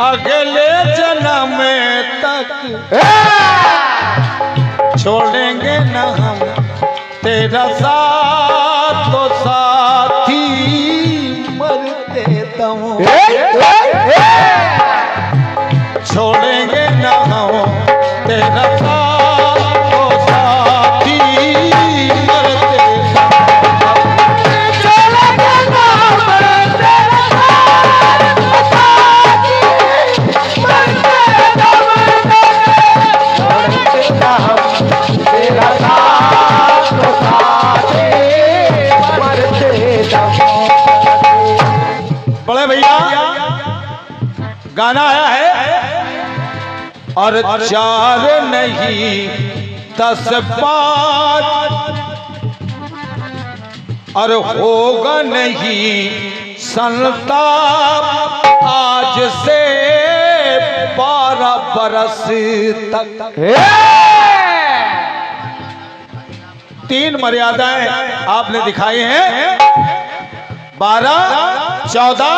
अगले जन्म तक छोड़ेंगे न हम तेरा साथ, तो साथी मरते दम छोड़ेंगे न हम तेरा साथ, तो साथी मरते दम छोड़ेंगे न हम तेरा साथ, तो साथी मरते दम छोड़ेंगे न हम तेरा साथ, तो साथी मरते दम। बड़े भैया गाना आया है और 4 नहीं 10 5 और होगा नहीं संताप आज से 12 बरस तक। 3 मर्यादाएं आपने दिखाई हैं, 12, 14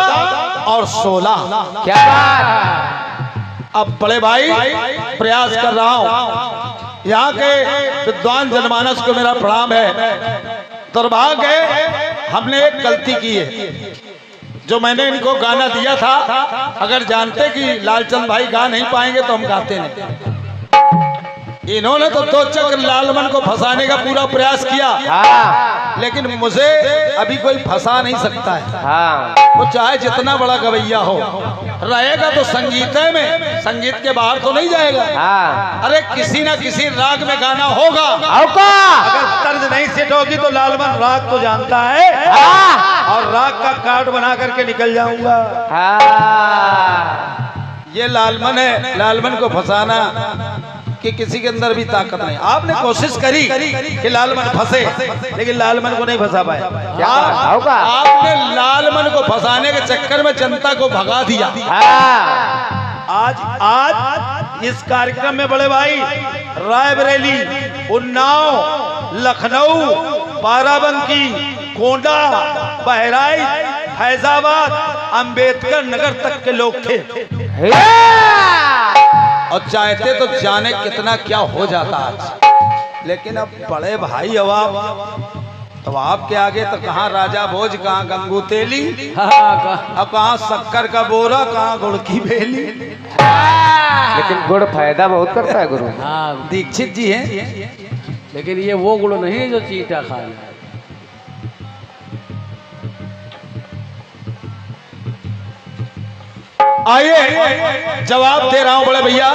और 16। क्या बात। अब बड़े भाई प्रयास कर रहा हूं, यहाँ के विद्वान जनमानस को मेरा प्रणाम है। दुर्भाग्य है हमने एक गलती की है, जो मैंने इनको गाना दिया था, अगर जानते कि लालचंद भाई गा नहीं पाएंगे तो हम गाते नहीं। इन्होंने तो 2 चक्र लालमन को फंसाने का पूरा प्रयास किया, लेकिन मुझे अभी कोई फंसा नहीं सकता है। वो चाहे जितना बड़ा गवैया हो, रहेगा तो संगीत में, संगीत के बाहर तो नहीं जाएगा। अरे किसी ना किसी राग में गाना होगा, अगर तर्ज नहीं सेट होगी तो लालमन राग तो जानता है, और राग का कार्ड बना करके निकल जाऊंगा। ये लालमन है, लालमन को फंसाना कि किसी के अंदर भी ताकत नहीं। आपने कोशिश करी कि लालमन फंसे, लेकिन लालमन को नहीं फंसा पाए। आपने लालमन को फंसाने के चक्कर में जनता को भगा दिया। आज इस कार्यक्रम में बड़े भाई रायबरेली, उन्नाव, लखनऊ, बाराबंकी, गोंडा, बहराइच, फैजाबाद, अंबेडकर नगर तक के लोग थे, और चाहते तो जाने कितना क्या हो जाता आज। लेकिन अब बड़े भाई अब आपके आगे तो कहाँ राजा भोज, कहाँ गंगू तेली, अब कहाँ शक्कर का बोरा, कहाँ गुड़ की बेली। लेकिन गुड़ फायदा बहुत करता है गुरु। दीक्षित जी हैं, लेकिन ये वो गुड़ नहीं है जो चीटा खा है। आइए जवाब दे रहा हूं बड़े भैया।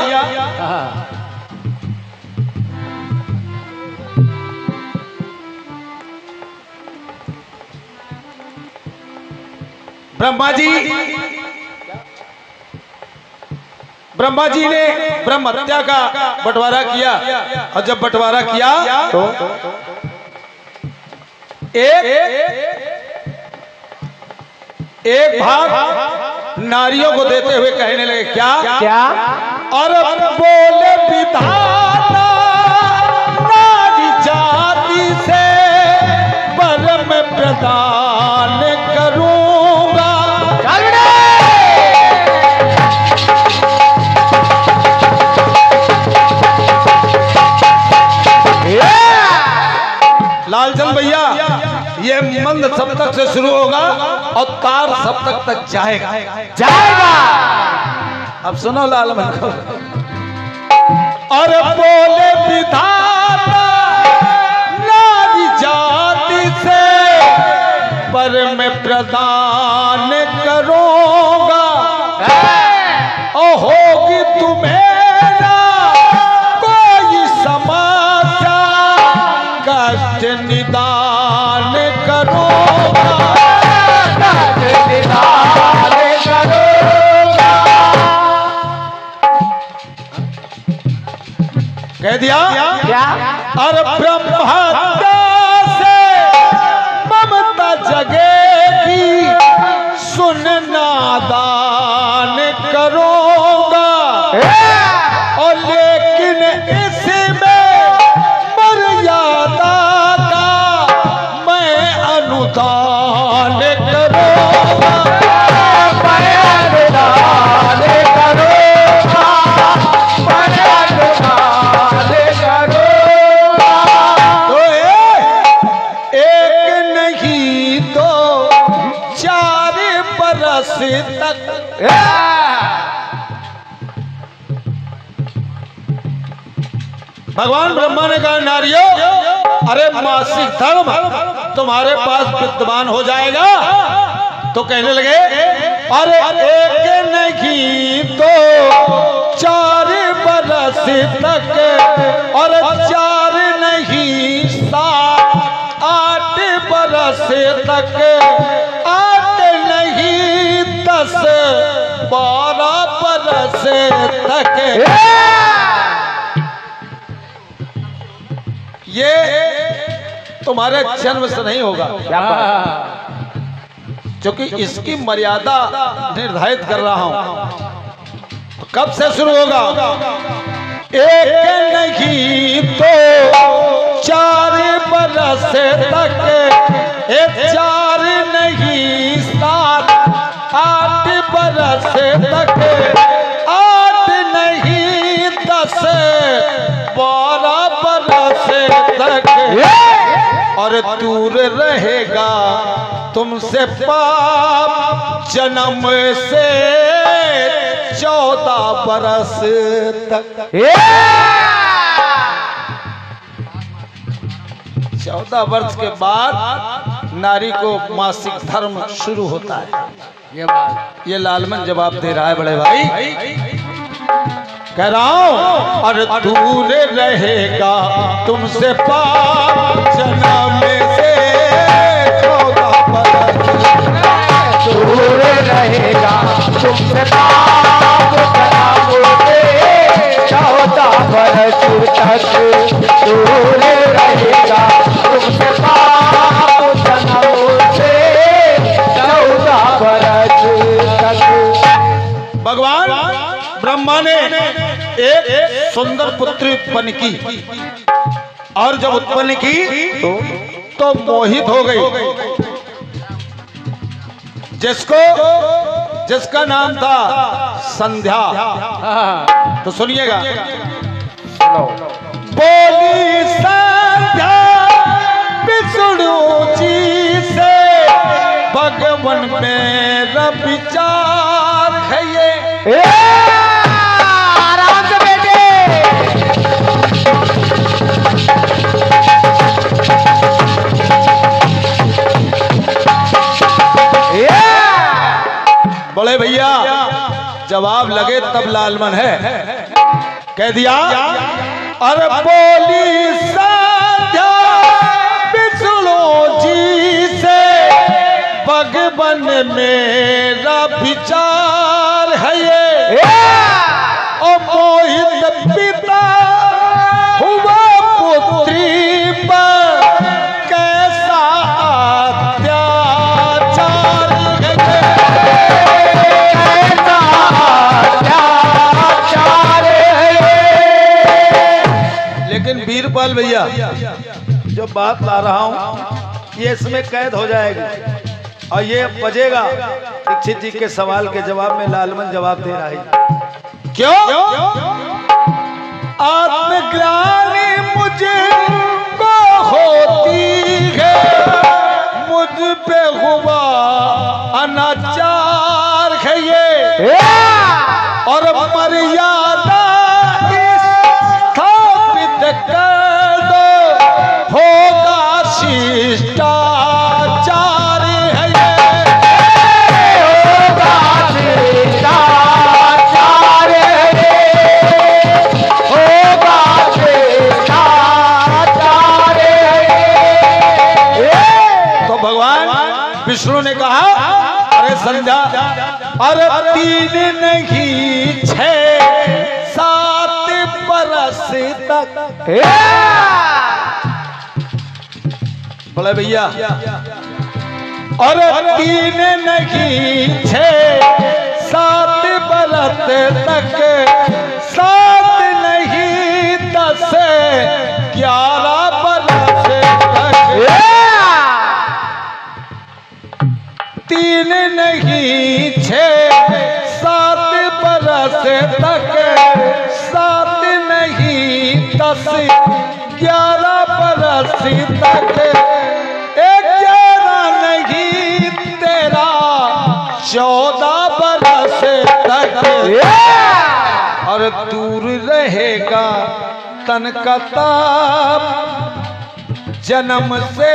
ब्रह्मा जी ने ब्रह्म हत्या का बंटवारा किया, और जब बंटवारा किया तो एक भाग नारियों को देते हुए कहने लगे, क्या? और बोले विधाता नारी जाति से परम प्रदान करूंगा। लालचंद भैया, ये मंद सप्तक से शुरू होगा और तार सप्तक तक जाएगा। अब सुनो लालमन को। और बोले विधाता नारी जाति से पर मैं प्रदान करूंगा, और होगी तुम्हें ना कोई समस्या, कष्ट निदान करूंगा, कह दिया क्या? और ब्रह्म हत्या से ममता जगेगी, सुन नादान करूंगा, और लेकिन इसमें मर्यादा का मैं अनुदान करूंगा, मैं अनुदान करूंगा। भगवान ब्रह्मा ने कहा नारियों, अरे मासिक धर्म तुम्हारे पास विद्यमान हो जाएगा। तो कहने लगे अरे एक नहीं तो 4 बरस तक, और 4 नहीं 7 8 बरस तक, 8 नहीं 10 12 बरस तक ये तुम्हारे जन्म से नहीं होगा। क्या बात? क्योंकि इसकी मर्यादा निर्धारित कर रहा हूं। तो कब से शुरू होगा? एक नहीं तो 4 बरस तक, 4 नहीं 7 8 बरस तक, 8 नहीं 10 12 बरस तक, और दूर रहेगा तुमसे पाप जन्म से 14 बरस तक। 14 वर्ष के बाद नारी को मासिक धर्म शुरू होता है। ये बात ये लालमन जवाब दे रहा है बड़े भाई। कह रहा हूं और दूर रहेगा तुमसे पाप जन्म से 14 बरस, दूर रहेगा तुमसे पाप जन्म से 14 बरस तक, दूर रहेगा तुमसे पाप जन्म से 14 बरस तक। भगवान ब्रह्मा ने एक सुंदर पुत्री उत्पन्न की, और जब उत्पन्न की तो मोहित हो गई। जिसका नाम था संध्या। तो सुनिएगा, बोली संध्या विष्णु जी से, भगवान मेरा विचार है ये। आराम से बैठे। बड़े भैया जवाब लगे तब लालमन है। कह दिया अरे बोली संध्या विष्णु जी से, भगवान मेरा विचार है ये। ओ मोहित पिता हुआ पुत्री पर कैसा अत्याचार है, कैसा अत्याचार है। लेकिन वीरपाल भैया जो बात ला रहा हूं ये इसमें कैद हो जाएगी, और ये बजेगा। दीक्षित जी के सवाल के जवाब में लालमन जवाब दे रहा है। क्यों? आत्मग्लानि मुझे को होती है, मुझ पे हुआ अनाचार है ये, और मर्यादा स्थापित कर दो, होगा शिष्टाचार है ये, होगा शिष्टाचार है, होगा शिष्टाचार है। तो भगवान विष्णु ने कहा अरे संध्या, अरे 3 नहीं 6 7 बरस तक। बोले भैया अरे 3 नहीं 6 7 बरस तक, 7 नहीं 10 11 बरस तक, 3 नहीं 6 7 बरस तक, 7 नहीं 10 11 बरस तक, 11 नहीं 13 14 बरस तक, और दूर रहेगा तन का ताप जन्म से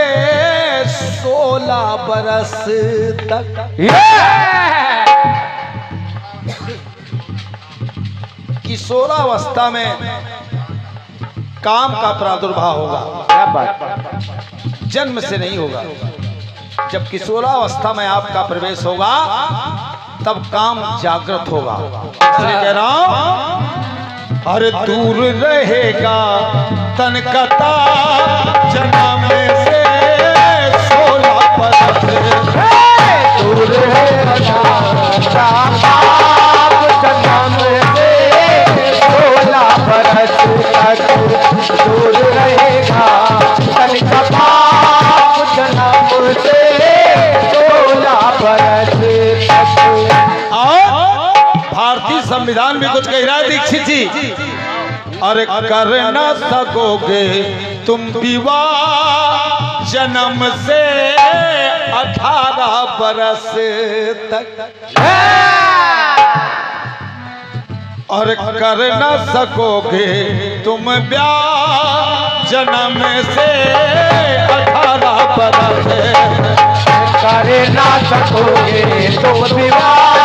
16 बरस तक। किशोरावस्था में काम का प्रादुर्भाव होगा, क्या बात। जन्म से नहीं होगा। जब किशोरावस्था में आपका प्रवेश होगा तब काम जागृत होगा। इसलिए कह रहा हूं, अरे दूर रहेगा तन का ताप जन्म से 16 बरस। दूर रहेगा ताप जन्म से 16 बरस तक। दूर रहेगा तन का ताप जन्म से 16 बरस तक। और भारतीय संविधान में कुछ कह रहा है दीक्षित जी, अरे कर न सकोगे तुम विवाह जन्म से 18 बरस तक। और कर न सकोगे तुम ब्याह जन्म से 18 बरस। कर ना सकोगे तुम विवाह